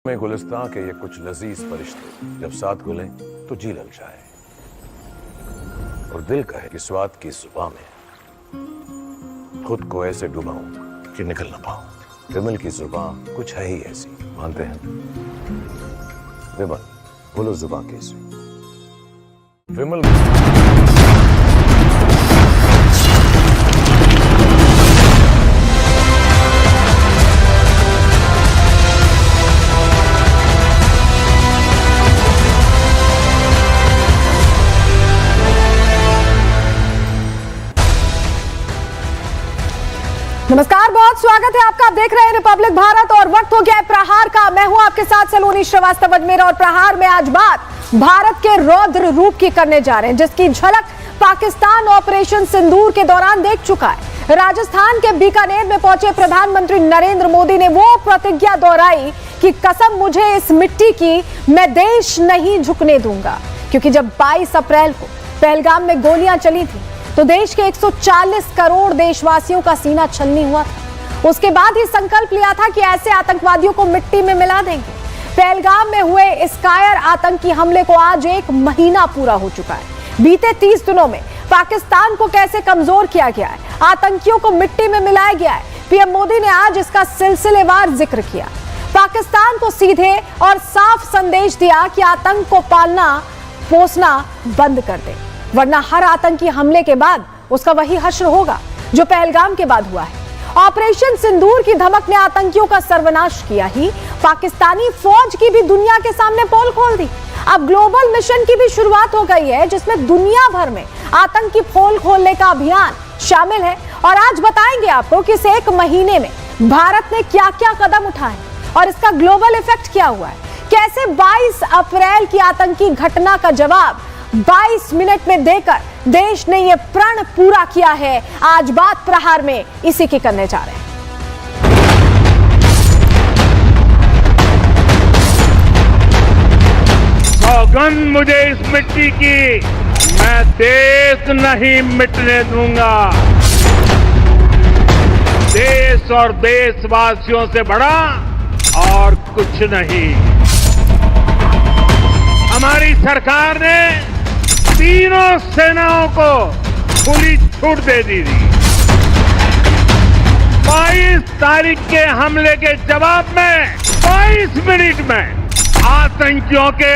में गुलिस्तां के ये कुछ लजीज फरिश्ते जब साथ घुलें तो जी ललचाए और दिल कहे कि स्वाद की जुबान में खुद को ऐसे डुबाऊं कि निकल ना पाऊं। विमल की जुबान कुछ है ही ऐसी, मानते हैं विमल, बोलो जुबान कैसी विमल। नमस्कार, बहुत स्वागत है आपका। आप देख रहे हैं रिपब्लिक भारत और वक्त हो गया है प्रहार का। मैं हूं आपके साथ सलोनी श्रीवास्तव अजमेर और प्रहार में आज बात भारत के रौद्र रूप की करने जा रहे हैं, जिसकी झलक पाकिस्तान ऑपरेशन सिंदूर के दौरान देख चुका है। राजस्थान के बीकानेर में पहुंचे प्रधानमंत्री नरेंद्र मोदी ने वो प्रतिज्ञा दोहराई कि कसम मुझे इस मिट्टी की, मैं देश नहीं झुकने दूंगा। क्योंकि जब 22 अप्रैल को पहलगाम में गोलियां चली थी तो देश के 140 करोड़ देशवासियों का सीना छलनी हुआ था। उसके बाद ही संकल्प लिया था कि ऐसे आतंकवादियों को मिट्टी में मिला देंगे। पहलगाम में हुए इस कायर आतंकी हमले को आज 1 महीना पूरा हो चुका है। बीते 30 दिनों में पाकिस्तान को कैसे कमजोर किया गया है, आतंकियों को मिट्टी में मिलाया गया है, पीएम मोदी ने आज इसका सिलसिलेवार जिक्र किया। पाकिस्तान को सीधे और साफ संदेश दिया कि आतंक को पालना पोसना बंद कर दे, वरना हर आतंकी हमले के बाद उसका वही हश्र होगा जो पहलगाम के बाद हुआ है। ऑपरेशन सिंदूर की धमक ने आतंकियों का सर्वनाश किया ही पाकिस्तानी फौज की भी दुनिया के सामने पोल खोल दी। अब ग्लोबल मिशन की भी शुरुआत हो गई है, जिसमें दुनिया भर में आतंकी पोल खोलने का अभियान शामिल है। और आज बताएंगे आपको कि इस 1 महीने में भारत ने क्या क्या कदम उठाए और इसका ग्लोबल इफेक्ट क्या हुआ है। कैसे 22 अप्रैल की आतंकी घटना का जवाब 22 मिनट में देकर देश ने यह प्रण पूरा किया है। आज बात प्रहार में इसी की करने जा रहे हैं। सौगंध मुझे इस मिट्टी की, मैं देश नहीं मिटने दूंगा। देश और देशवासियों से बड़ा और कुछ नहीं। हमारी सरकार ने तीनों सेनाओं को खुली छूट दे दी थी। 22 तारीख के हमले के जवाब में 22 मिनट में आतंकियों के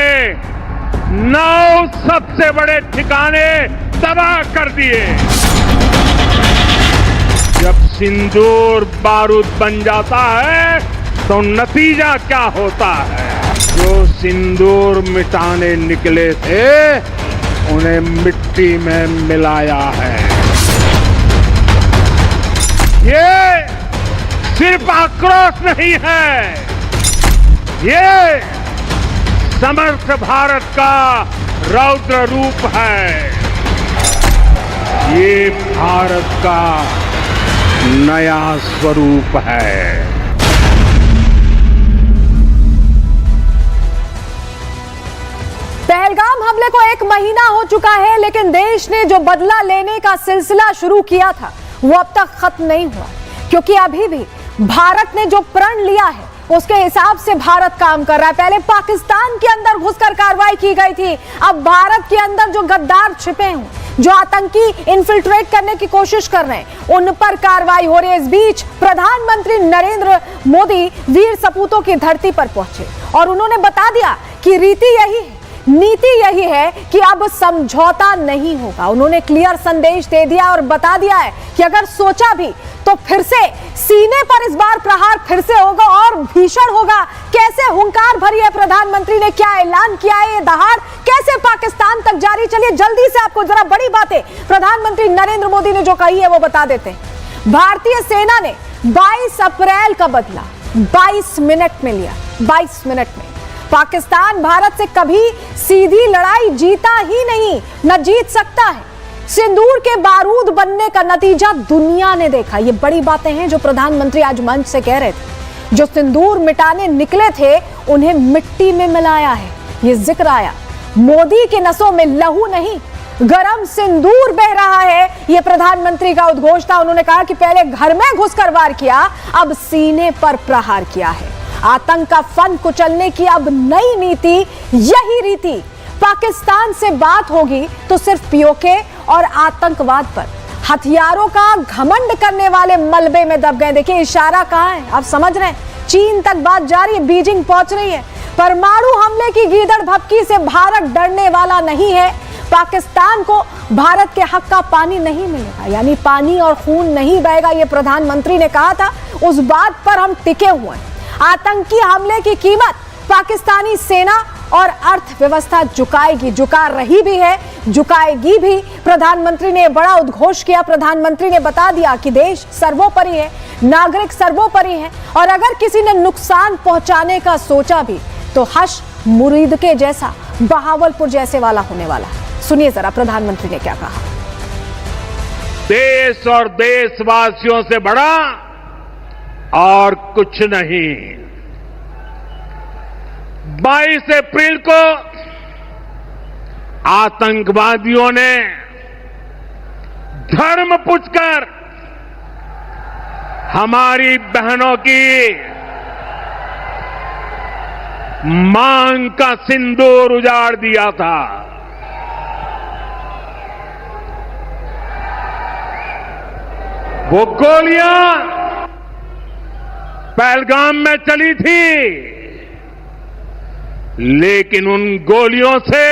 9 सबसे बड़े ठिकाने तबाह कर दिए। जब सिंदूर बारूद बन जाता है तो नतीजा क्या होता है। जो सिंदूर मिटाने निकले थे उन्हें मिट्टी में मिलाया है। ये सिर्फ आक्रोश नहीं है, ये समर्थ भारत का रौद्र रूप है। ये भारत का नया स्वरूप है। पहलगाम हमले को 1 महीना हो चुका है, लेकिन देश ने जो बदला लेने का सिलसिला शुरू किया था वो अब तक खत्म नहीं हुआ। क्योंकि अभी भी भारत ने जो प्रण लिया है उसके हिसाब से भारत काम कर रहा है। पहले पाकिस्तान के अंदर घुसकर कार्रवाई की गई थी, अब भारत के अंदर जो गद्दार छिपे हैं, जो आतंकी इन्फिल्ट्रेट करने की कोशिश कर रहे हैं, उन पर कार्रवाई हो रही है। इस बीच प्रधानमंत्री नरेंद्र मोदी वीर सपूतों की धरती पर पहुंचे और उन्होंने बता दिया कि रीति यही है, नीति यही है कि अब समझौता नहीं होगा। उन्होंने क्लियर संदेश दे दिया और बता दिया है कि अगर सोचा भी तो फिर से सीने पर इस बार प्रहार फिर से होगा और भीषण होगा। कैसे हुंकार भरी है प्रधानमंत्री ने, क्या ऐलान किया है, ये दहाड़ कैसे पाकिस्तान तक जारी। चलिए जल्दी से आपको जरा बड़ी बातें प्रधानमंत्री नरेंद्र मोदी ने जो कही है वो बता देते हैं। भारतीय सेना ने 22 अप्रैल का बदला 22 मिनट में लिया। 22 मिनट में पाकिस्तान भारत से कभी सीधी लड़ाई जीता ही नहीं, न जीत सकता है। सिंदूर के बारूद बनने का नतीजा दुनिया ने देखा। ये बड़ी बातें हैं जो प्रधानमंत्री आज मंच से कह रहे थे। जो सिंदूर मिटाने निकले थे उन्हें मिट्टी में मिलाया है, ये जिक्र आया। मोदी के नसों में लहू नहीं, गरम सिंदूर बह रहा है, यह प्रधानमंत्री का उद्घोष था। उन्होंने कहा कि पहले घर में घुसकर वार किया, अब सीने पर प्रहार किया है। आतंक का फन कुचलने की अब नई नीति, यही रीति। पाकिस्तान से बात होगी तो सिर्फ पीओके और आतंकवाद पर। हथियारों का घमंड करने वाले मलबे में दब गए। देखिए इशारा कहां है, आप समझ रहे हैं। चीन तक बात जारी है, बीजिंग पहुंच रही है। परमाणु हमले की गीदड़ भपकी से भारत डरने वाला नहीं है। पाकिस्तान को भारत के हक का पानी नहीं मिलेगा, यानी पानी और खून नहीं बहेगा, ये प्रधानमंत्री ने कहा था। उस बात पर हम टिके हुए हैं। आतंकी हमले की कीमत पाकिस्तानी सेना और अर्थव्यवस्था चुकाएगी, चुका रही भी है, झुकाएगी भी। प्रधानमंत्री ने बड़ा उद्घोष किया। प्रधानमंत्री ने बता दिया कि देश सर्वोपरि है, नागरिक सर्वोपरि है, और अगर किसी ने नुकसान पहुंचाने का सोचा भी तो हश मुरीद के जैसा, बहावलपुर जैसे वाला होने वाला है। सुनिए जरा प्रधानमंत्री ने क्या कहा। देश और देशवासियों से बड़ा और कुछ नहीं। 22 अप्रैल को आतंकवादियों ने धर्म पूछकर हमारी बहनों की मांग का सिंदूर उजाड़ दिया था। वो गोलियां पहलगाम में चली थी, लेकिन उन गोलियों से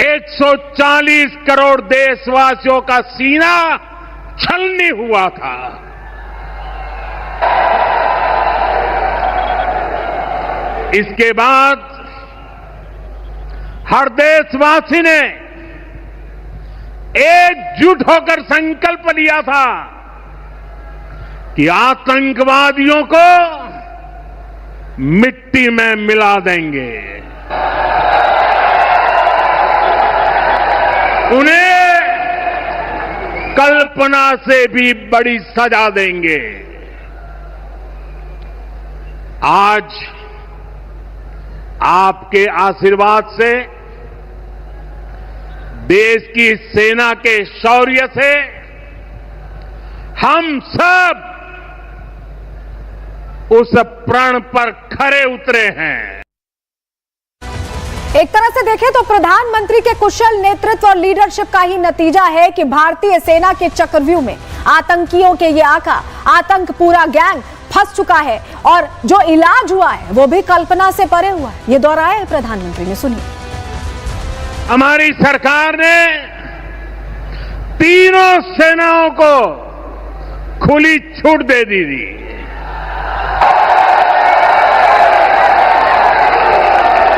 140 करोड़ देशवासियों का सीना छलनी हुआ था। इसके बाद हर देशवासी ने एकजुट होकर संकल्प लिया था कि आतंकवादियों को मिट्टी में मिला देंगे, उन्हें कल्पना से भी बड़ी सजा देंगे। आज आपके आशीर्वाद से, देश की सेना के शौर्य से हम सब उस प्रण पर खरे उतरे हैं। एक तरह से देखें तो प्रधानमंत्री के कुशल नेतृत्व और लीडरशिप का ही नतीजा है कि भारतीय सेना के चक्रव्यूह में आतंकियों के ये आका, आतंक पूरा गैंग फंस चुका है, और जो इलाज हुआ है वो भी कल्पना से परे हुआ है। ये दोहराया है प्रधानमंत्री ने, सुनिए। हमारी सरकार ने तीनों सेनाओं को खुली छूट दे दी थी।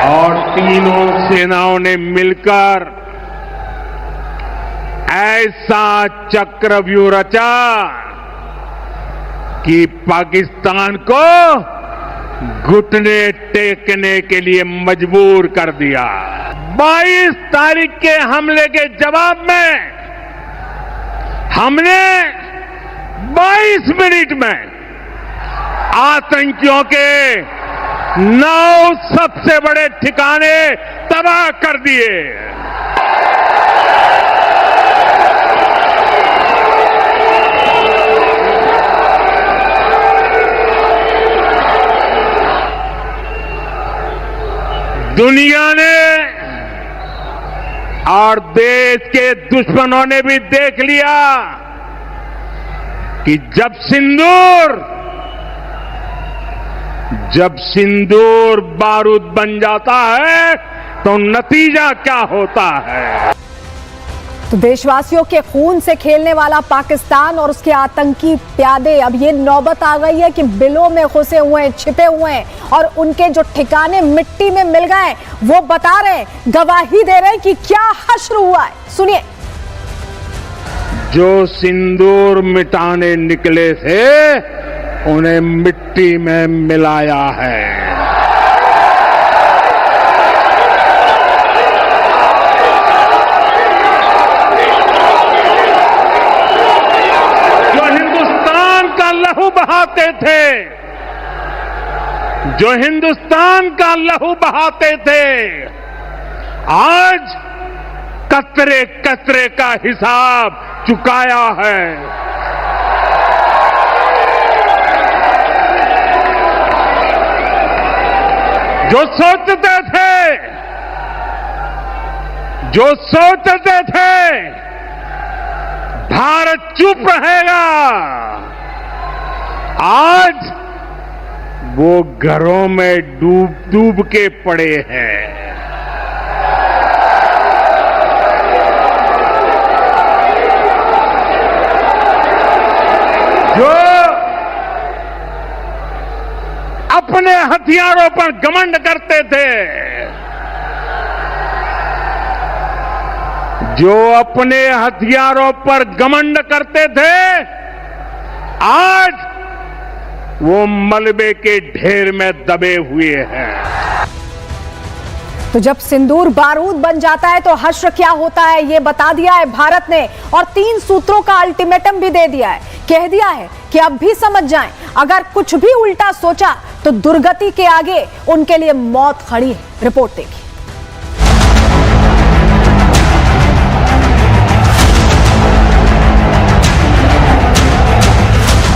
और तीनों सेनाओं ने मिलकर ऐसा चक्रव्यूह रचा कि पाकिस्तान को घुटने टेकने के लिए मजबूर कर दिया। 22 तारीख के हमले के जवाब में हमने 22 मिनट में आतंकियों के 9 सबसे बड़े ठिकाने तबाह कर दिए। दुनिया ने और देश के दुश्मनों ने भी देख लिया कि जब सिंदूर बारूद बन जाता है तो नतीजा क्या होता है। तो देशवासियों के खून से खेलने वाला पाकिस्तान और उसके आतंकी प्यादे, अब ये नौबत आ गई है कि बिलों में घुसे हुए हैं, छिपे हुए हैं, और उनके जो ठिकाने मिट्टी में मिल गए वो बता रहे हैं, गवाही दे रहे हैं कि क्या हश्र हुआ है। सुनिए। जो सिंदूर मिटाने निकले थे उन्हें मिट्टी में मिलाया है। बहाते थे, जो हिंदुस्तान का लहू बहाते थे, आज कतरे कतरे का हिसाब चुकाया है। जो सोचते थे भारत चुप रहेगा, आज वो घरों में डूब के पड़े हैं। जो अपने हथियारों पर घमंड करते थे, जो अपने हथियारों पर घमंड करते थे, आज वो मलबे के ढेर में दबे हुए हैं। तो जब सिंदूर बारूद बन जाता है तो हश्र क्या होता है ये बता दिया है भारत ने, और 3 सूत्रों का अल्टीमेटम भी दे दिया है। कह दिया है कि अब भी समझ जाएं, अगर कुछ भी उल्टा सोचा तो दुर्गति के आगे उनके लिए मौत खड़ी है। रिपोर्ट देखिए।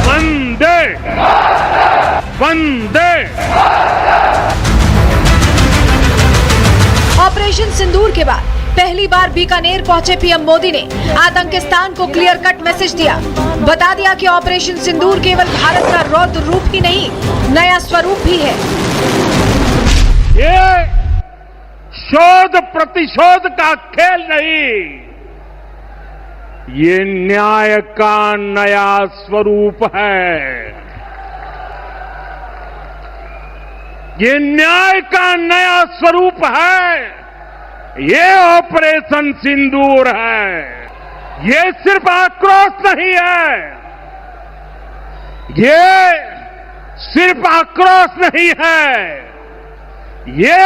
वंदे वंदे। ऑपरेशन सिंदूर के बाद पहली बार बीकानेर पहुंचे पीएम मोदी ने आतंकिस्तान को क्लियर कट मैसेज दिया। बता दिया कि ऑपरेशन सिंदूर केवल भारत का रौद्र रूप ही नहीं, नया स्वरूप भी है। ये शोध प्रतिशोध का खेल नहीं, ये न्याय का नया स्वरूप है। ये न्याय का नया स्वरूप है। ये ऑपरेशन सिंदूर है। ये सिर्फ आक्रोश नहीं है, ये सिर्फ आक्रोश नहीं है, ये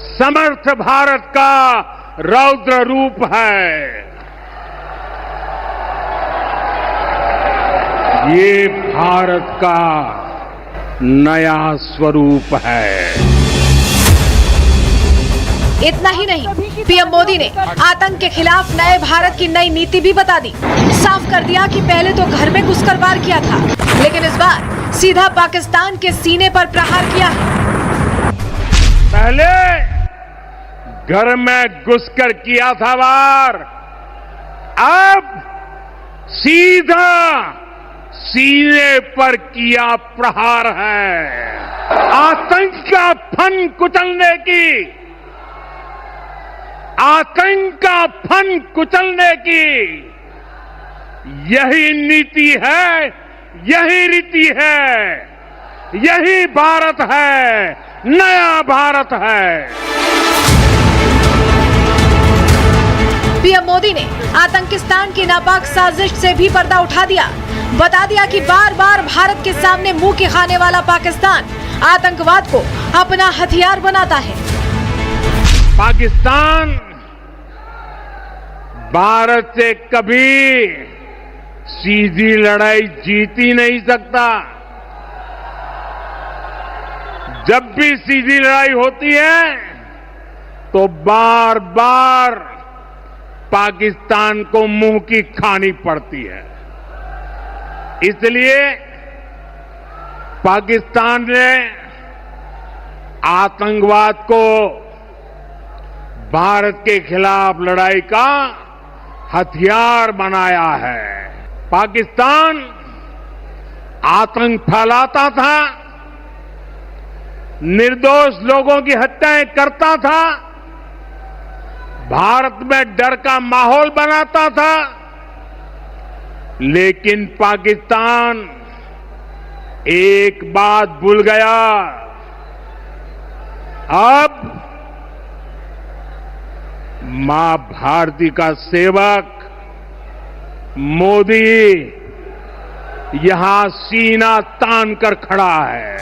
समर्थ भारत का रौद्र रूप है। ये भारत का नया स्वरूप है। इतना ही नहीं, पीएम मोदी ने आतंक के खिलाफ नए भारत की नई नीति भी बता दी। साफ कर दिया कि पहले तो घर में घुसकर वार किया था, लेकिन इस बार सीधा पाकिस्तान के सीने पर प्रहार किया है। पहले घर में घुसकर किया था वार, अब सीधा सीने पर किया प्रहार है। आतंक का फन कुचलने की, आतंक का फन कुचलने की यही नीति है, यही रीति है, यही भारत है, नया भारत है। पीएम मोदी ने आतंकिस्तान की नापाक साजिश से भी पर्दा उठा दिया। बता दिया कि बार बार भारत के सामने मुंह के खाने वाला पाकिस्तान आतंकवाद को अपना हथियार बनाता है। पाकिस्तान भारत से कभी सीधी लड़ाई जीत ही नहीं सकता। जब भी सीधी लड़ाई होती है तो बार बार पाकिस्तान को मुंह की खानी पड़ती है। इसलिए पाकिस्तान ने आतंकवाद को भारत के खिलाफ लड़ाई का हथियार बनाया है। पाकिस्तान आतंक फैलाता था, निर्दोष लोगों की हत्याएं करता था, भारत में डर का माहौल बनाता था, लेकिन पाकिस्तान एक बात भूल गया। अब मां भारती का सेवक मोदी यहां सीना तान कर खड़ा है।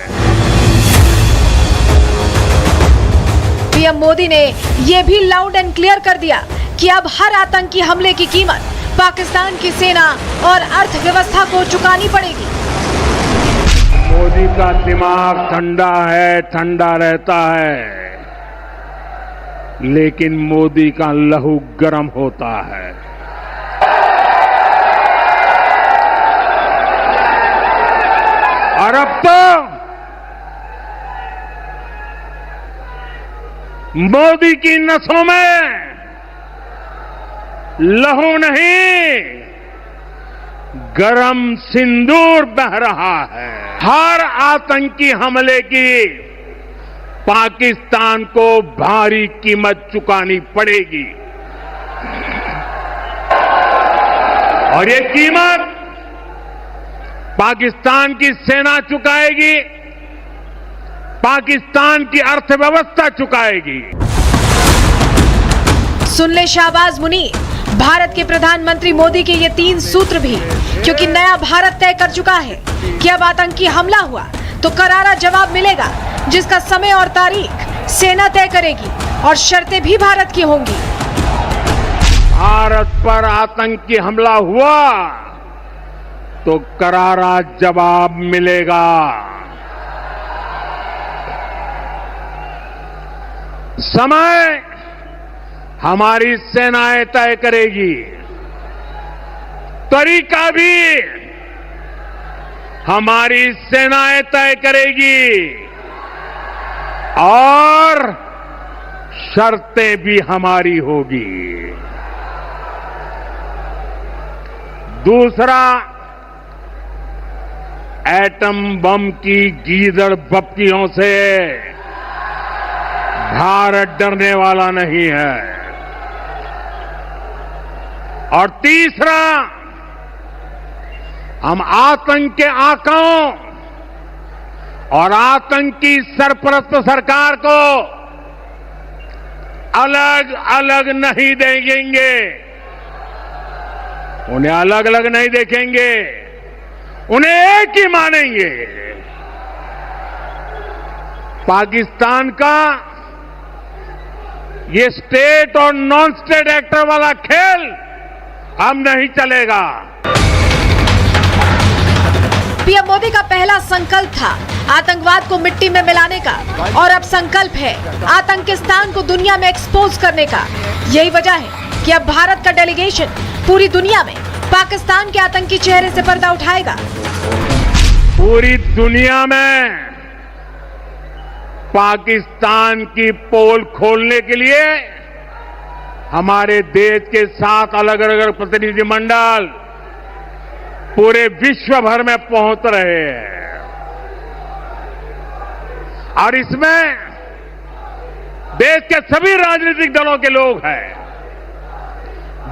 पीएम मोदी ने यह भी लाउड एंड क्लियर कर दिया कि अब हर आतंकी हमले की कीमत पाकिस्तान की सेना और अर्थव्यवस्था को चुकानी पड़ेगी। मोदी का दिमाग ठंडा है, ठंडा रहता है, लेकिन मोदी का लहू गर्म होता है। और अब तो मोदी की नसों में लहू नहीं, गरम सिंदूर बह रहा है। हर आतंकी हमले की पाकिस्तान को भारी कीमत चुकानी पड़ेगी और ये कीमत पाकिस्तान की सेना चुकाएगी, पाकिस्तान की अर्थव्यवस्था चुकाएगी। सुन ले शाहबाज मुनीर, भारत के प्रधानमंत्री मोदी के ये 3 सूत्र भी, क्योंकि नया भारत तय कर चुका है कि अब आतंकी हमला हुआ तो करारा जवाब मिलेगा, जिसका समय और तारीख सेना तय करेगी और शर्तें भी भारत की होंगी। भारत पर आतंकी हमला हुआ तो करारा जवाब मिलेगा। समय हमारी सेनाएं तय करेगी, तरीका भी हमारी सेनाएं तय करेगी और शर्तें भी हमारी होगी। दूसरा, एटम बम की गीदड़ बप्तियों से भारत डरने वाला नहीं है। और तीसरा, हम आतंक के आकाओं और आतंकी सरपरस्त सरकार को अलग अलग नहीं देखेंगे, उन्हें अलग अलग नहीं देखेंगे, उन्हें एक ही मानेंगे। पाकिस्तान का ये स्टेट और नॉन स्टेट एक्टर वाला खेल अब नहीं चलेगा। पीएम मोदी का पहला संकल्प था आतंकवाद को मिट्टी में मिलाने का, और अब संकल्प है आतंकिस्तान को दुनिया में एक्सपोज करने का। यही वजह है कि अब भारत का डेलीगेशन पूरी दुनिया में पाकिस्तान के आतंकी चेहरे से पर्दा उठाएगा। पूरी दुनिया में पाकिस्तान की पोल खोलने के लिए हमारे देश के 7 अलग अलग प्रतिनिधिमंडल पूरे विश्व भर में पहुंच रहे हैं और इसमें देश के सभी राजनीतिक दलों के लोग हैं,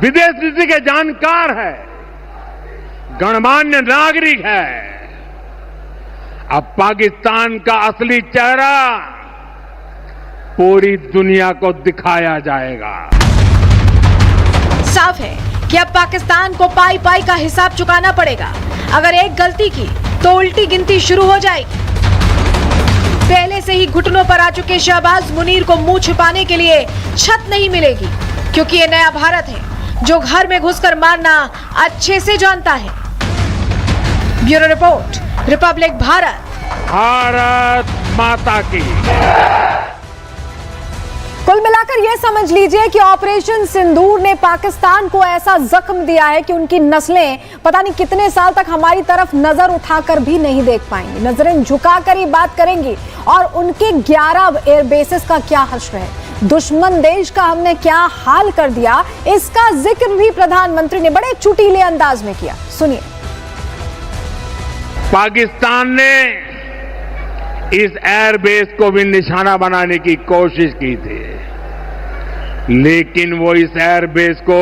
विदेश नीति के जानकार हैं, गणमान्य नागरिक है। अब पाकिस्तान का असली चेहरा पूरी दुनिया को दिखाया जाएगा। साफ है कि अब पाकिस्तान को पाई पाई का हिसाब चुकाना पड़ेगा। अगर एक गलती की तो उल्टी गिनती शुरू हो जाएगी। पहले से ही घुटनों पर आ चुके शाहबाज मुनीर को मुंह छिपाने के लिए छत नहीं मिलेगी, क्योंकि ये नया भारत है जो घर में घुसकर मारना अच्छे से जानता है। Bureau report, Republic Bharat. Bharat माता की। कुल मिलाकर यह समझ लीजिए कि ऑपरेशन सिंदूर ने पाकिस्तान को ऐसा जख्म दिया है कि उनकी नस्लें पता नहीं कितने साल तक हमारी तरफ नजर उठाकर भी नहीं देख पाएंगी, नजरें झुकाकर ही बात करेंगी। और उनके 11 एयरबेसेस का क्या हश्र है, दुश्मन देश का हमने क्या हाल कर दिया, इसका जिक्र भी प्रधानमंत्री ने बड़े चुटीले अंदाज में किया। सुनिए। पाकिस्तान ने इस एयरबेस को भी निशाना बनाने की कोशिश की थी, लेकिन वो इस एयरबेस को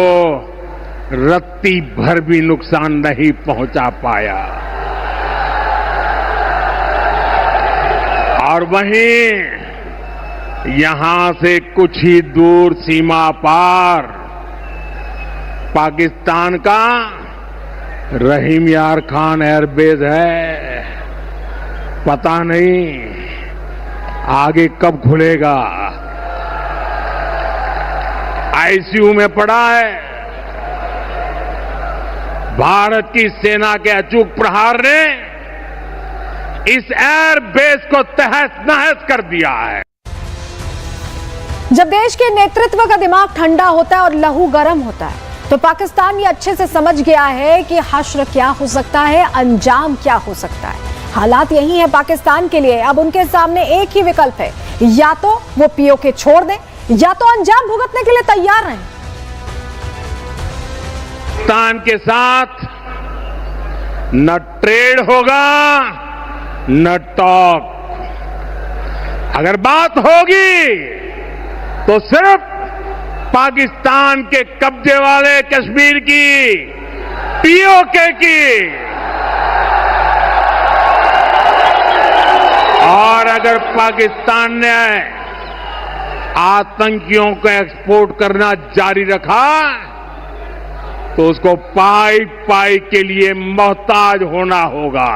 रत्ती भर भी नुकसान नहीं पहुंचा पाया। और वहीं यहां से कुछ ही दूर सीमा पार पाकिस्तान का रहीम यार खान एयरबेस है। पता नहीं आगे कब खुलेगा। आईसीयू में पड़ा है। भारत की सेना के अचूक प्रहार ने इस एयरबेस को तहस नहस कर दिया है। जब देश के नेतृत्व का दिमाग ठंडा होता है और लहू गर्म होता है, तो पाकिस्तान ये अच्छे से समझ गया है कि हश्र क्या हो सकता है, अंजाम क्या हो सकता है। हालात यही है पाकिस्तान के लिए। अब उनके सामने एक ही विकल्प है, या तो वो पीओके छोड़ दें या तो अंजाम भुगतने के लिए तैयार रहें। पाकिस्तान के साथ न ट्रेड होगा न टॉक। अगर बात होगी तो सिर्फ पाकिस्तान के कब्जे वाले कश्मीर की, पीओके की। और अगर पाकिस्तान ने आतंकियों को एक्सपोर्ट करना जारी रखा तो उसको पाई पाई के लिए मोहताज होना होगा।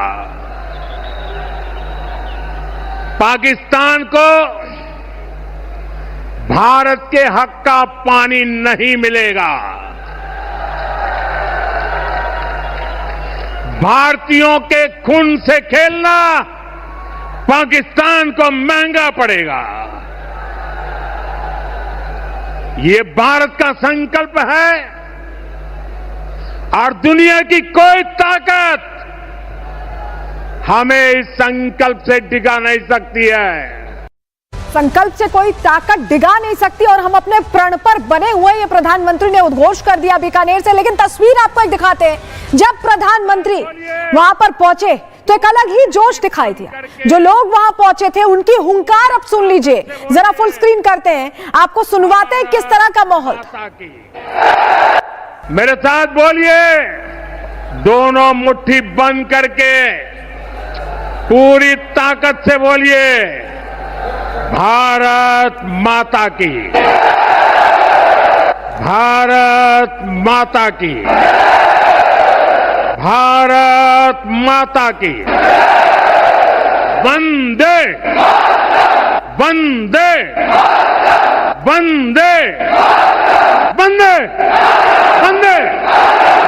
पाकिस्तान को भारत के हक का पानी नहीं मिलेगा। भारतीयों के खून से खेलना पाकिस्तान को महंगा पड़ेगा। ये भारत का संकल्प है और दुनिया की कोई ताकत हमें इस संकल्प से डिगा नहीं सकती है। संकल्प से कोई ताकत डिगा नहीं सकती और हम अपने प्रण पर बने हुए, ये प्रधानमंत्री ने उद्घोष कर दिया बीकानेर से। लेकिन तस्वीर आपको एक दिखाते हैं, जब प्रधानमंत्री वहां पर पहुंचे तो एक अलग ही जोश दिखाई दिया। जो लोग वहां पहुंचे थे उनकी हुंकार अब सुन लीजिए, जरा फुल स्क्रीन करते हैं, आपको सुनवाते हैं किस तरह का माहौल था। मेरे साथ बोलिए, दोनों मुट्ठी बंद करके पूरी ताकत से बोलिए, भारत माता की, भारत माता की, भारत माता की। वंदे वंदे वंदे वंदे वंदे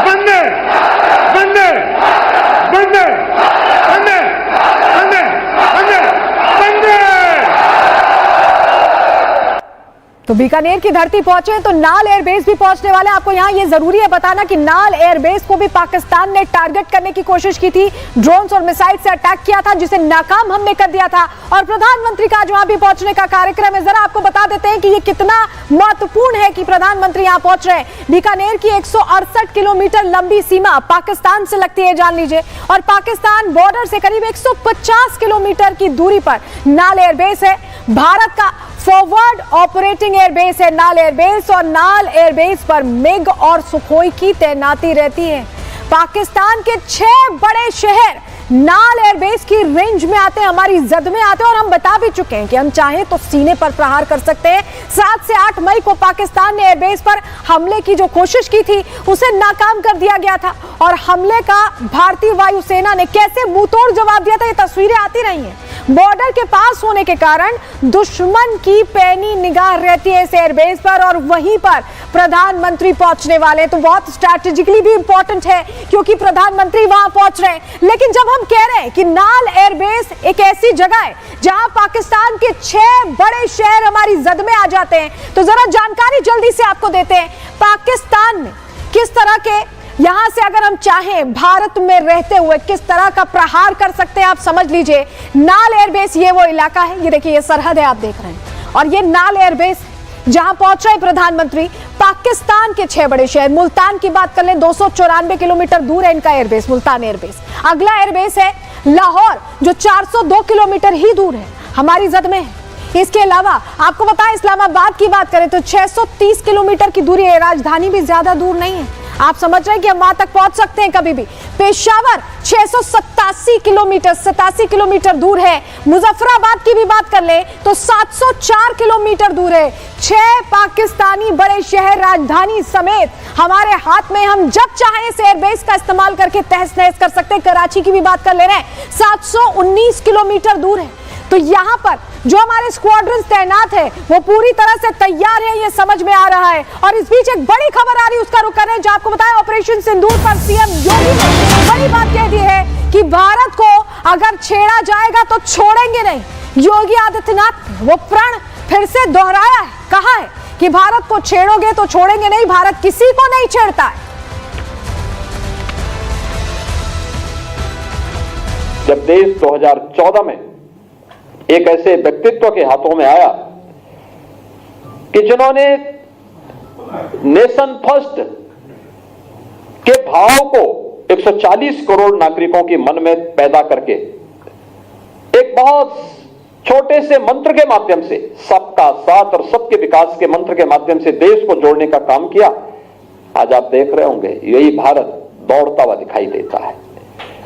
वंदे वंदे वंदे वंदे वंदे वंदे वंदे। तो बीकानेर की धरती पहुंचे तो नाल एयरबेस भी पहुंचने वाले। आपको यहां ये जरूरी है बताना कि नाल एयरबेस को भी पाकिस्तान ने टारगेट करने की कोशिश की थी, ड्रोन्स और मिसाइल से अटैक किया था, जिसे नाकाम हमने कर दिया था। और प्रधानमंत्री का आज वहां भी पहुंचने का कार्यक्रम है। जरा आपको बता देते हैं कि ये कितना महत्वपूर्ण है कि प्रधानमंत्री यहां पहुंच रहे हैं। बीकानेर की 168 किलोमीटर लंबी सीमा पाकिस्तान से लगती है, जान लीजिए, और पाकिस्तान बॉर्डर से करीब 150 किलोमीटर की दूरी पर नाल एयरबेस है। भारत का फॉरवर्ड ऑपरेटिंग एयरबेस है नाल एयरबेस, और नाल एयरबेस पर मिग और सुखोई की तैनाती रहती है। पाकिस्तान के 6 बड़े शहर नाल एयरबेस की रेंज में आते हैं, हमारी जद में आते हैं, और हम बता भी चुके हैं कि हम चाहें तो सीने पर प्रहार कर सकते हैं। 7 से 8 मई को पाकिस्तान ने एयरबेस पर हमले की जो कोशिश की थी उसे नाकाम कर दिया गया था, और हमले का भारतीय वायुसेना ने कैसे मुंहतोड़ जवाब दिया था, ये तस्वीरें आती रही हैं। बॉर्डर के पास होने के कारण दुश्मन की पैनी निगाह रहती है इस एयरबेस पर, और वहीं पर प्रधानमंत्री पहुंचने वाले, तो बहुत स्ट्रैटेजिकली भी इंपॉर्टेंट है क्योंकि प्रधानमंत्री वहां पहुंच रहे हैं। लेकिन जब हम कह रहे हैं कि नाल एयरबेस एक ऐसी जगह है जहां पाकिस्तान के 6 बड़े शहर हमारी जद में आ जाते हैं, तो जरा जानकारी जल्दी से आपको देते हैं पाकिस्तान में किस तरह के, यहां से अगर हम चाहें भारत में रहते हुए किस तरह का प्रहार कर सकते हैं। आप समझ लीजिए, नाल एयरबेस ये वो इलाका है, ये देखिए ये सरहद है, आप देख रहे हैं, और ये नाल एयरबेस जहां पहुंच रहे प्रधानमंत्री। पाकिस्तान के 6 बड़े शहर, मुल्तान की बात कर लें, 294 किलोमीटर दूर है इनका एयरबेस, मुल्तान एयरबेस। अगला एयरबेस है लाहौर, जो 402 किलोमीटर ही दूर है, हमारी जद में है। इसके अलावा आपको बताएं, इस्लामाबाद की बात करें तो 630 किलोमीटर की दूरी है, राजधानी भी ज्यादा दूर नहीं है। आप समझ रहे हैं कि हम वहां तक पहुंच सकते हैं कभी भी। पेशावर 687 किलोमीटर दूर है। मुजफ्फराबाद की भी बात कर ले तो 704 किलोमीटर दूर है। 6 पाकिस्तानी बड़े शहर राजधानी समेत हमारे हाथ में, हम जब चाहें इस एयरबेस का इस्तेमाल करके तहस नहस कर सकते हैं। कराची की भी बात कर ले रहे हैं, 719 किलोमीटर दूर है। तो यहां पर जो हमारे स्क्वाड्रन तैनात है वो पूरी तरह से तैयार है, ये समझ में आ रहा है। और इस बीच एक बड़ी खबर आ रही है, उसका रुख कर रहे हैं, जो आपको बताया ऑपरेशन सिंदूर पर सीएम योगी ने बड़ी बात कह दी है कि भारत को अगर छेड़ा जाएगा तो छोड़ेंगे नहीं। योगी आदित्यनाथ वो प्रण फिर से दोहराया है, कहा है कि भारत को छेड़ोगे तो छोड़ेंगे नहीं, भारत किसी को नहीं छेड़ता है। जब देश 2014 में एक ऐसे व्यक्तित्व के हाथों में आया कि जिन्होंने नेशन फर्स्ट के भाव को 140 करोड़ नागरिकों के मन में पैदा करके एक बहुत छोटे से मंत्र के माध्यम से सबका साथ और सबके विकास के मंत्र के माध्यम से देश को जोड़ने का काम किया। आज आप देख रहे होंगे यही भारत दौड़ता हुआ दिखाई देता है,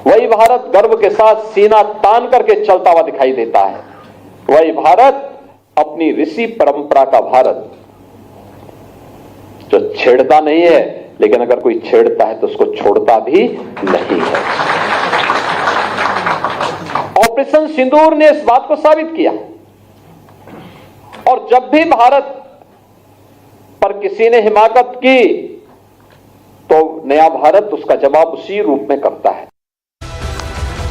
वही भारत गर्व के साथ सीना तान करके चलता हुआ दिखाई देता है, वही भारत अपनी ऋषि परंपरा का भारत जो छेड़ता नहीं है, लेकिन अगर कोई छेड़ता है तो उसको छोड़ता भी नहीं है। ऑपरेशन सिंदूर ने इस बात को साबित किया। और जब भी भारत पर किसी ने हिमाकत की तो नया भारत उसका जवाब उसी रूप में करता है।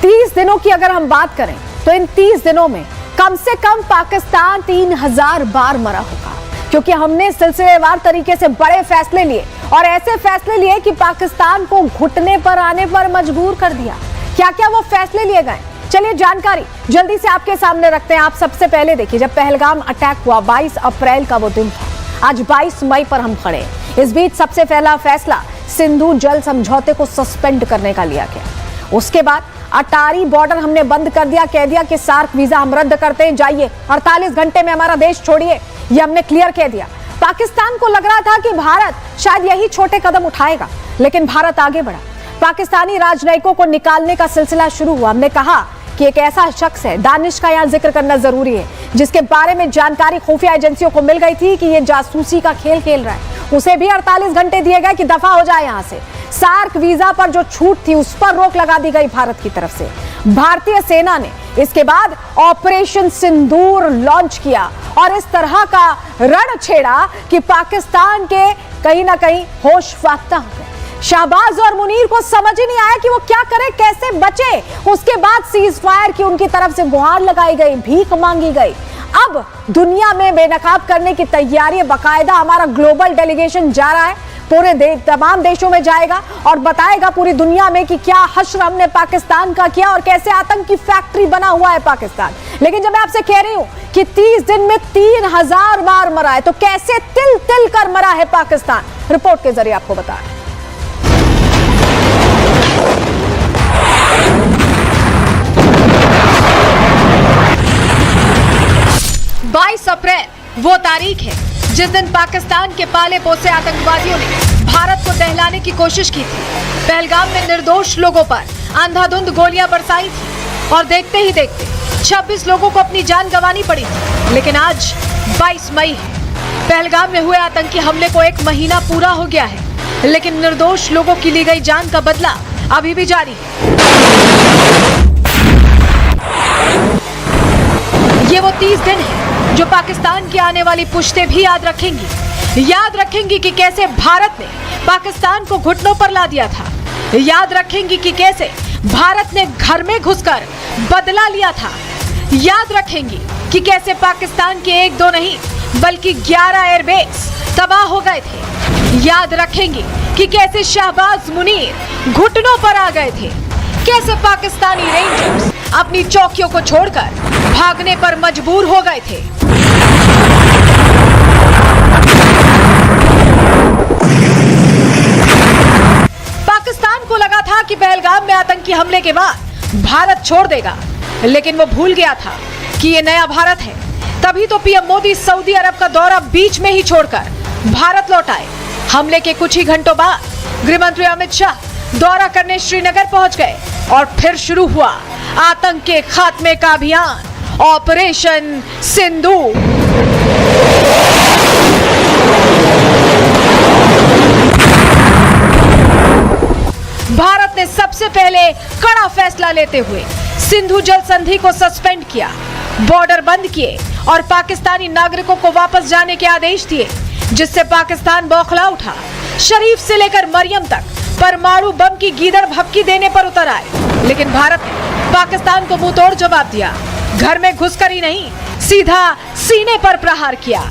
30 दिनों की अगर हम बात करें तो इन 30 दिनों में कम से कम पाकिस्तान 3000 बार मरा होगा, क्योंकि हमने सिलसिलेवार तरीके से बड़े फैसले लिए और ऐसे फैसले लिए कि पाकिस्तान को घुटने पर आने पर मजबूर कर दिया। क्या क्या वो फैसले लिए गए, चलिए जानकारी जल्दी से आपके सामने रखते हैं। आप सबसे पहले देखिए, जब पहलगाम अटैक हुआ 22 अप्रैल का वो दिन था। आज 22 मई पर हम खड़े। इस बीच सबसे पहला फैसला सिंधु जल समझौते को सस्पेंड करने का लिया गया। उसके बाद अटारी बॉर्डर हमने बंद कर दिया, कह दिया कि सार्क वीजा हम रद्द करते हैं, जाइए 48 घंटे में हमारा देश छोड़िए, ये हमने क्लियर कह दिया। पाकिस्तान को लग रहा था कि भारत शायद यही छोटे कदम उठाएगा, लेकिन भारत आगे बढ़ा। पाकिस्तानी राजनयिकों को निकालने का सिलसिला शुरू हुआ। हमने कहा कि एक ऐसा शख्स है, दानिश का यहां जिक्र करना जरूरी है, जिसके बारे में जानकारी खुफिया एजेंसियों को मिल गई थी कि ये जासूसी का खेल खेल रहा है। उसे भी 48 घंटे दिए गए कि दफा हो जाए यहां से। सार्क वीजा पर जो छूट थी उस पर रोक लगा दी गई भारत की तरफ से। भारतीय सेना ने इसके बाद ऑपरेशन सिंदूर लॉन्च किया और इस तरह का रण छेड़ा कि पाकिस्तान के कहीं ना कहीं होश फाख्ता हो गए। शाहबाज और मुनीर को समझ ही नहीं आया कि वो क्या करे, कैसे बचे। उसके बाद सीज फायर की उनकी तरफ से गुहार लगाई गई, भीख मांगी गई। अब दुनिया में बेनकाब करने की तैयारी, बाकायदा हमारा ग्लोबल डेलीगेशन जा रहा है, पूरे तमाम देशों में जाएगा और बताएगा पूरी दुनिया में कि क्या हश्र हमने पाकिस्तान का किया और कैसे आतंकी फैक्ट्री बना हुआ है पाकिस्तान। लेकिन जब मैं आपसे कह रही हूं कि 30 दिन में 3000 बार मरा है, तो कैसे तिल तिल कर मरा है पाकिस्तान, रिपोर्ट के जरिए आपको बताएं। 22 अप्रैल वो तारीख है जिस दिन पाकिस्तान के पाले पोसे आतंकवादियों ने भारत को दहलाने की कोशिश की थी। पहलगाम में निर्दोष लोगों पर अंधाधुंध गोलियां बरसाई थी और देखते ही देखते 26 लोगों को अपनी जान गंवानी पड़ी थी। लेकिन आज 22 मई है, पहलगाम में हुए आतंकी हमले को 1 महीना पूरा हो गया है, लेकिन निर्दोष लोगों की ली गई जान का बदला अभी भी जारी है। ये वो 30 दिन है जो पाकिस्तान की आने वाली पुश्तें भी याद रखेंगी कि कैसे भारत ने पाकिस्तान को घुटनों पर ला दिया था। याद रखेंगी कि कैसे भारत ने घर में घुसकर बदला लिया था। याद रखेंगी कि कैसे पाकिस्तान के 1-2 नहीं बल्कि 11 एयरबेस तबाह हो गए थे। याद रखेंगी कि कैसे शाहबाज मुनीर घुटनों पर आ गए थे, कैसे पाकिस्तानी रेंजर्स अपनी चौकियों को छोड़कर भागने पर मजबूर हो गए थे। पाकिस्तान को लगा था कि पहलगाम में आतंकी हमले के बाद भारत छोड़ देगा, लेकिन वो भूल गया था कि ये नया भारत है। तभी तो पीएम मोदी सऊदी अरब का दौरा बीच में ही छोड़कर भारत लौट आए। हमले के कुछ ही घंटों बाद गृहमंत्री अमित शाह दौरा करने श्रीनगर पहुंच गए और फिर शुरू हुआ आतंक के खात्मे का अभियान, ऑपरेशन सिंदूर। भारत ने सबसे पहले कड़ा फैसला लेते हुए सिंधु जल संधि को सस्पेंड किया, बॉर्डर बंद किए और पाकिस्तानी नागरिकों को वापस जाने के आदेश दिए, जिससे पाकिस्तान बौखला उठा। शरीफ से लेकर मरियम तक परमाणु बम की गीदड़ भभकी देने पर उतर आए, लेकिन भारत ने पाकिस्तान को मुंहतोड़ जवाब दिया। घर में घुसकर ही नहीं, सीधा सीने पर प्रहार किया।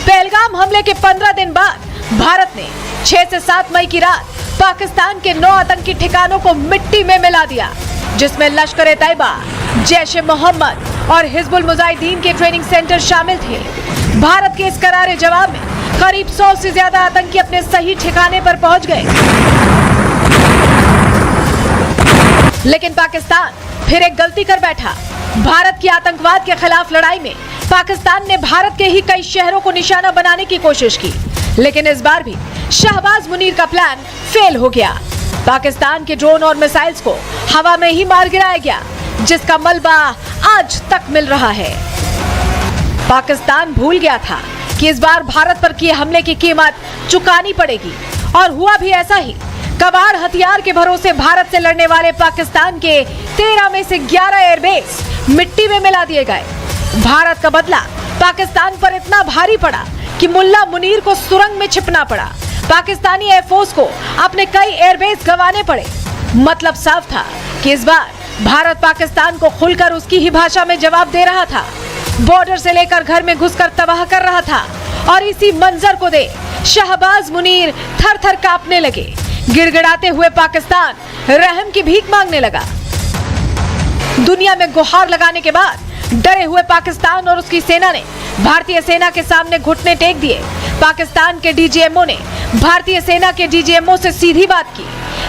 पहलगाम हमले के 15 दिन बाद भारत ने 6 से 7 मई की रात पाकिस्तान के 9 आतंकी ठिकानों को मिट्टी में मिला दिया, जिसमें लश्कर-ए-तैयबा, जैश ए मोहम्मद और हिजबुल मुजाहिदीन के ट्रेनिंग सेंटर शामिल थे। भारत के इस करारे जवाब में करीब 100 से ज्यादा आतंकी अपने सही ठिकाने पर पहुंच गए। लेकिन पाकिस्तान फिर एक गलती कर बैठा। भारत की आतंकवाद के खिलाफ लड़ाई में पाकिस्तान ने भारत के ही कई शहरों को निशाना बनाने की कोशिश की, लेकिन इस बार भी शहबाज मुनीर का प्लान फेल हो गया। पाकिस्तान के ड्रोन और मिसाइल्स को हवा में ही मार गिराया गया, जिसका मलबा आज तक मिल रहा है। पाकिस्तान भूल गया था कि इस बार भारत पर किए हमले की कीमत चुकानी पड़ेगी, और हुआ भी ऐसा ही। कबाड़ हथियार के भरोसे भारत से लड़ने वाले पाकिस्तान के 13 में से 11 एयरबेस मिट्टी में मिला दिए गए। भारत का बदला पाकिस्तान पर इतना भारी पड़ा कि मुल्ला मुनीर को सुरंग में छिपना पड़ा। पाकिस्तानी एयरफोर्स को अपने कई एयरबेस गंवाने पड़े। मतलब साफ था कि इस बार भारत पाकिस्तान को खुलकर उसकी ही भाषा में जवाब दे रहा था। बॉर्डर से लेकर घर में घुसकर तबाह कर रहा था, और इसी मंजर को देख शहबाज मुनीर थर थर कांपने लगे। गिड़गिड़ाते हुए पाकिस्तान रहम की भीख मांगने लगा। दुनिया में गुहार लगाने के बाद डरे हुए पाकिस्तान और उसकी सेना ने भारतीय सेना के सामने घुटने टेक दिए। पाकिस्तान के डीजीएमओ ने भारतीय सेना के डीजीएमओ से सीधी बात की,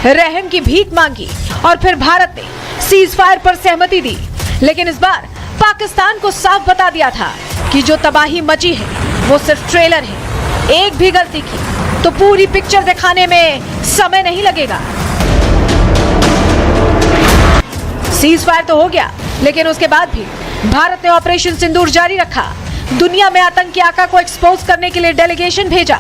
रहम की भीख मांगी, और फिर भारत ने सीज फायर पर सहमति दी। लेकिन इस बार पाकिस्तान को साफ बता दिया था कि जो तबाही मची है वो सिर्फ ट्रेलर है। एक भी गलती की तो पूरी पिक्चर दिखाने में समय नहीं लगेगा। सीज फायर तो हो गया, लेकिन उसके बाद भी भारत ने ऑपरेशन सिंदूर जारी रखा। दुनिया में आतंकी आका को एक्सपोज करने के लिए डेलीगेशन भेजा।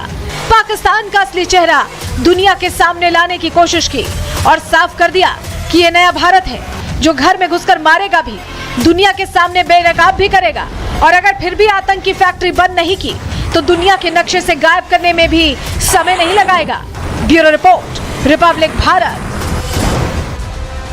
पाकिस्तान का असली चेहरा दुनिया के सामने लाने की कोशिश की और साफ कर दिया कि ये नया भारत है जो घर में घुसकर मारेगा भी, दुनिया के सामने बेनकाब भी करेगा, और अगर फिर भी आतंकी फैक्ट्री बंद नहीं की तो दुनिया के नक्शे से गायब करने में भी समय नहीं लगाएगा। Bureau report, Republic Bharat.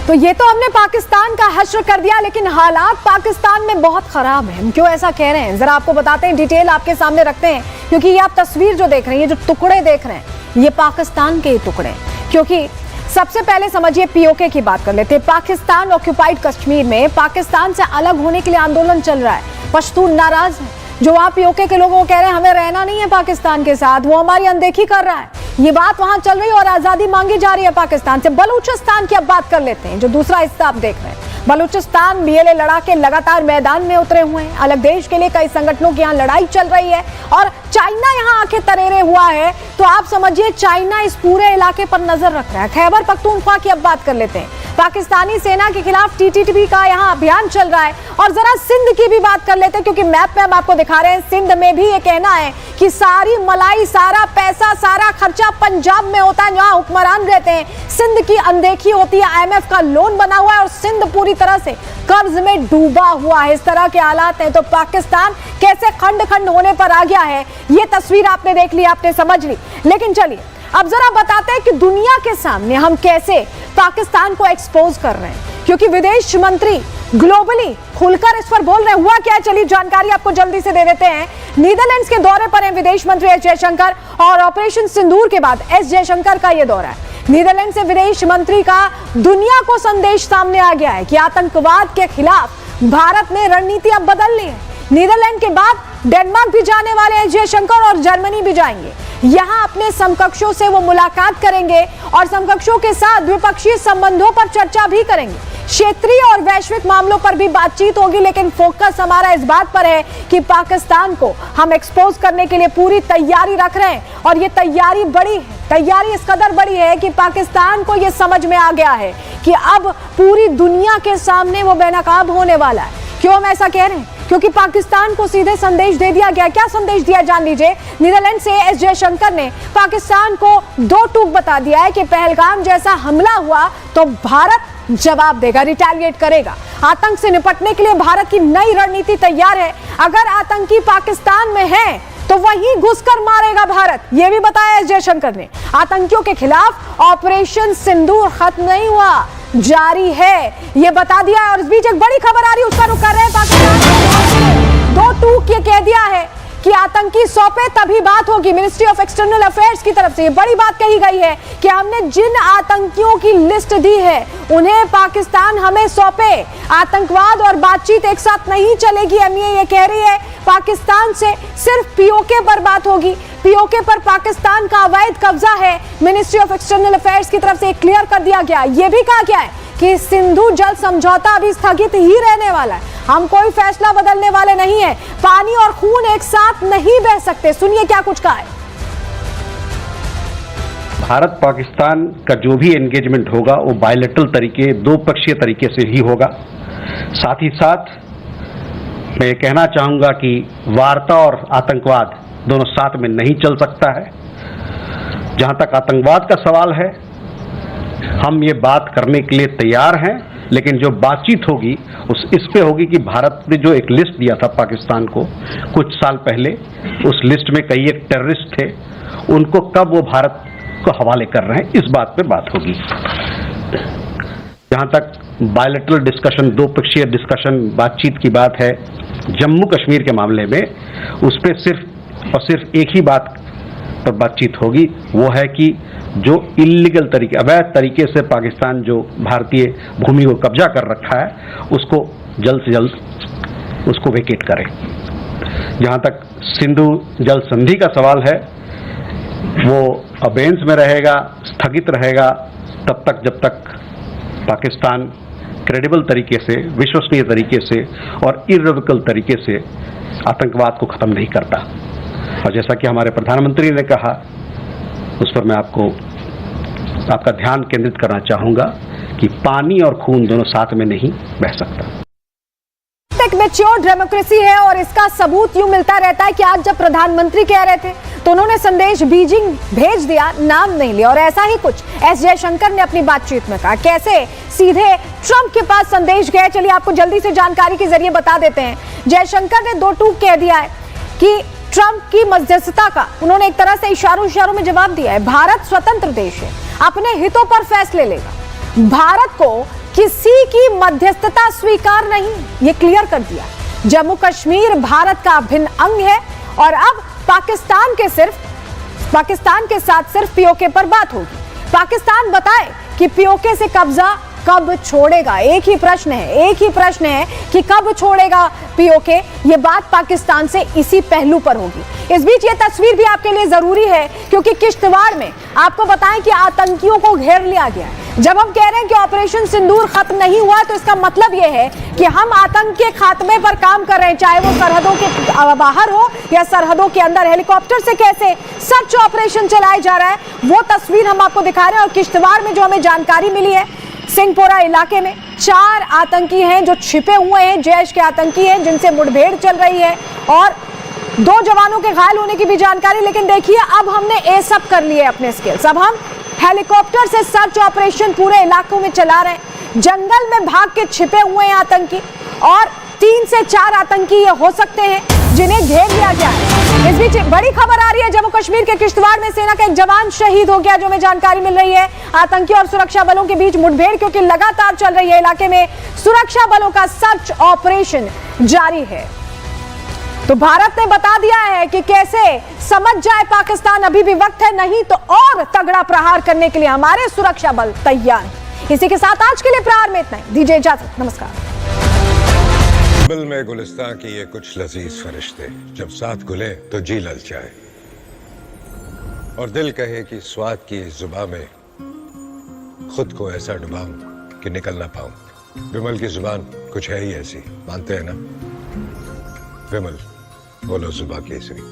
तो ये तो हमने पाकिस्तान का हश्र कर दिया, लेकिन हालात पाकिस्तान में बहुत खराब है। हम क्यों ऐसा कह रहे हैं, जरा आपको बताते हैं, डिटेल आपके सामने रखते हैं। क्योंकि ये आप तस्वीर जो देख रहे हैं, ये जो टुकड़े देख रहे हैं, ये पाकिस्तान के ही टुकड़े हैं। क्योंकि सबसे पहले समझिए पीओके की बात कर लेते हैं। पाकिस्तान ऑक्यूपाइड कश्मीर में पाकिस्तान से अलग होने के लिए आंदोलन चल रहा है। पश्तून नाराज है, जो वहाँ पीओके के लोगों को कह रहे हैं हमें रहना नहीं है पाकिस्तान के साथ, वो हमारी अनदेखी कर रहा है। ये बात वहां चल रही है और आजादी मांगी जा रही है पाकिस्तान से। बलूचिस्तान की अब बात कर लेते हैं, जो दूसरा हिस्सा आप देख रहे हैं। बलूचिस्तान बीएलए लड़ाके लगातार मैदान में उतरे हुए हैं। अलग देश के लिए कई संगठनों की यहाँ लड़ाई चल रही है, और चाइना यहाँ आके तरेरे हुआ है। तो आप समझिए चाइना इस पूरे इलाके पर नजर रख रहा है। खैबर पख्तूनख्वा की अब बात कर लेते हैं। पाकिस्तानी सेना के खिलाफ टीटीपी का यहाँ अभियान चल रहा है। और जरा सिंध की भी बात कर लेते हैं, क्योंकि मैप में हम आपको दिखा रहे हैं। सिंध में भी ये कहना है कि सारी मलाई, सारा पैसा, सारा खर्चा पंजाब में होता है, जहाँ हुक्मरान रहते हैं। सिंध की अनदेखी होती है, IMF का लोन बना हुआ है और सिंध पूरी तरह से कर्ज में डूबा हुआ है। इस तरह के हालात हैं। तो पाकिस्तान कैसे खंड खंड होने पर आ गया है, ये तस्वीर आपने देख ली, आपने समझ ली। लेकिन चलिए अब जरा बताते हैं कि दुनिया के सामने हम कैसे पाकिस्तान को एक्सपोज कर रहे हैं, क्योंकि विदेश मंत्री ग्लोबली खुलकर इस पर बोल रहे हैं। हुआ क्या है, चलिए जानकारी आपको जल्दी से दे देते हैं। नीदरलैंड्स के दौरे पर हैं विदेश मंत्री एस जयशंकर, और ऑपरेशन सिंदूर के बाद एस जयशंकर का यह दौरा है। नीदरलैंड से विदेश मंत्री का दुनिया को संदेश सामने आ गया है कि आतंकवाद के खिलाफ भारत ने रणनीति अब बदल ली है। नीदरलैंड के बाद डेनमार्क भी जाने वाले एस जयशंकर और जर्मनी भी जाएंगे। यहां अपने समकक्षों से वो मुलाकात करेंगे और समकक्षों के साथ द्विपक्षीय संबंधों पर चर्चा भी करेंगे। क्षेत्रीय और वैश्विक मामलों पर भी बातचीत होगी, लेकिन फोकस हमारा इस बात पर है कि पाकिस्तान को हम एक्सपोज करने के लिए पूरी तैयारी रख रहे हैं। और ये तैयारी बड़ी है, तैयारी इस कदर बड़ी है कि पाकिस्तान को ये समझ में आ गया है कि अब पूरी दुनिया के सामने वो बेनकाब होने वाला है। क्यों हम ऐसा कह रहे हैं, क्योंकि पाकिस्तान को सीधे संदेश दे दिया गया। क्या संदेश दिया जान लीजिए। नीदरलैंड से एस जयशंकर ने पाकिस्तान को दो टूक बता दिया है कि पहलगाम जैसा हमला हुआ तो भारत जवाब देगा, रिटेलिएट करेगा। आतंक से निपटने के लिए भारत की नई रणनीति तैयार है। अगर आतंकी पाकिस्तान में है तो वहीं घुसकर मारेगा भारत, यह भी बताया एस जयशंकर ने। आतंकियों के खिलाफ ऑपरेशन सिंदूर खत्म नहीं हुआ, जारी है, ये बता दिया है। और इस बीच एक बड़ी खबर आ रही है, उसका रुख कर रहे हैं। पाकिस्तान दो टूक ये कह दिया है कि कि आतंकी सौंपे तभी बात होगी। मिनिस्ट्री ऑफ एक्सटर्नल अफेयर्स की तरफ से ये बड़ी बात कही गई है कि हमने जिन आतंकियों की लिस्ट दी है उन्हें पाकिस्तान हमें सौंपे। आतंकवाद और बातचीत एक साथ नहीं चलेगी। एमईए ये कह रही है पाकिस्तान से सिर्फ पीओके पर बात होगी। पीओके पर पाकिस्तान का अवैध कब्जा है। मिनिस्ट्री ऑफ एक्सटर्नल अफेयर्स की तरफ से क्लियर कर दिया गया। यह भी कहा गया है कि सिंधु जल समझौता अभी स्थगित ही रहने वाला है। हम कोई फैसला बदलने वाले नहीं है। पानी और खून एक साथ नहीं बह सकते। सुनिए क्या कुछ कहा है। भारत पाकिस्तान का जो भी एंगेजमेंट होगा वो बायलैटरल तरीके, दो पक्षीय तरीके से ही होगा। साथ ही साथ मैं ये कहना चाहूंगा कि वार्ता और आतंकवाद दोनों साथ में नहीं चल सकता है। जहां तक आतंकवाद का सवाल है, हम ये बात करने के लिए तैयार हैं, लेकिन जो बातचीत होगी इस पे होगी कि भारत ने जो एक लिस्ट दिया था पाकिस्तान को कुछ साल पहले, उस लिस्ट में कई एक टेररिस्ट थे, उनको कब वो भारत को हवाले कर रहे हैं, इस बात पे बात होगी। जहां तक बायलैटरल डिस्कशन, दो पक्षीय डिस्कशन, बातचीत की बात है, जम्मू कश्मीर के मामले में उस पर सिर्फ और सिर्फ एक ही बात पर बातचीत होगी, वो है कि जो इल्लीगल तरीके, अवैध तरीके से पाकिस्तान जो भारतीय भूमि को कब्जा कर रखा है उसको जल्द से जल्द उसको वेकेट करे। जहां तक सिंधु जल संधि का सवाल है, वो अबेंस में रहेगा, स्थगित रहेगा तब तक जब तक पाकिस्तान क्रेडिबल तरीके से, विश्वसनीय तरीके से और इर्रेवोकेबल तरीके से आतंकवाद को खत्म नहीं करता। और जैसा कि हमारे प्रधानमंत्री ने कहा, उस पर मैं आपका ध्यान केंद्रित करना चाहूंगा कि पानी और खून दोनों साथ में नहीं बह सकता। एक मैच्योर डेमोक्रेसी है और इसका सबूत यूं मिलता रहता है कि आज जब प्रधानमंत्री कह रहे थे तो उन्होंने संदेश बीजिंग भेज दिया, नाम नहीं लिया। और ऐसा ही कुछ एस जयशंकर ने अपनी बातचीत में कहा। कैसे सीधे ट्रंप के पास संदेश गए, चलिए आपको जल्दी से जानकारी के जरिए बता देते हैं। जयशंकर ने दो टूक कह दिया है कि ट्रंप की मध्यस्थता का उन्होंने एक तरह से इशारों में जवाब दिया है। भारत स्वतंत्र देश है, अपने हितों पर फैसले लेगा, भारत को किसी की मध्यस्थता स्वीकार नहीं, ये क्लियर कर दिया। जम्मू कश्मीर भारत का अभिन्न अंग है और अब पाकिस्तान के साथ सिर्फ पीओके पर बात होगी। पाकिस्तान बताए कि पीओके से कब्जा कब छोड़ेगा। एक ही प्रश्न है कि कब छोड़ेगा पीओके। ये बात पाकिस्तान से इसी पहलू पर होगी। इस बीच ये तस्वीर भी आपके लिए जरूरी है क्योंकि किश्तवाड़ में आपको बताएं कि आतंकियों को घेर लिया गया है। जब हम कह रहे हैं कि ऑपरेशन सिंदूर खत्म नहीं हुआ तो इसका मतलब यह है कि हम आतंक के खात्मे पर काम कर रहे हैं, चाहे वो सरहदों के बाहर हो या सरहदों के अंदर। हेलीकॉप्टर से कैसे सर्च ऑपरेशन चलाया जा रहा है वो तस्वीर हम आपको दिखा रहे हैं। और किश्तवाड़ में जो हमें जानकारी मिली है, सिंहपोरा इलाके में 4 आतंकी हैं जो छिपे हुए हैं, जैश के आतंकी हैं जिनसे मुठभेड़ चल रही है और 2 जवानों के घायल होने की भी जानकारी। लेकिन देखिए अब हमने ये सब कर लिए अपने स्किल्स। अब हम हेलीकॉप्टर से सर्च ऑपरेशन पूरे इलाकों में चला रहे हैं। जंगल में भाग के छिपे हुए हैं आतंकी और 3 से 4 आतंकी ये हो सकते हैं जिन्हें घेर लिया गया है। इस बीच बड़ी खबर आ रही है, जम्मू कश्मीर के किश्तवाड़ में सेना का एक जवान शहीद हो गया, जो हमें जानकारी मिल रही है। आतंकी और सुरक्षा बलों के बीच मुठभेड़ क्योंकि लगातार चल रही है, इलाके में सुरक्षा बलों का सर्च ऑपरेशन जारी है। तो भारत ने बता दिया है कि कैसे समझ जाए पाकिस्तान, अभी भी वक्त है, नहीं तो और तगड़ा प्रहार करने के लिए हमारे सुरक्षा बल तैयार हैं। इसी के साथ आज के लिए प्रहार में इतना ही, दीजिए इजाजत, नमस्कार। दिल में गुलिस्तां की ये कुछ लजीज फरिश्ते, जब साथ घुले तो जी ललचाए और दिल कहे कि स्वाद की जुबां में खुद को ऐसा डुबाऊं कि निकल ना पाऊं। विमल की जुबान कुछ है ही ऐसी, मानते हैं ना? विमल बोलो जुबां केसरी।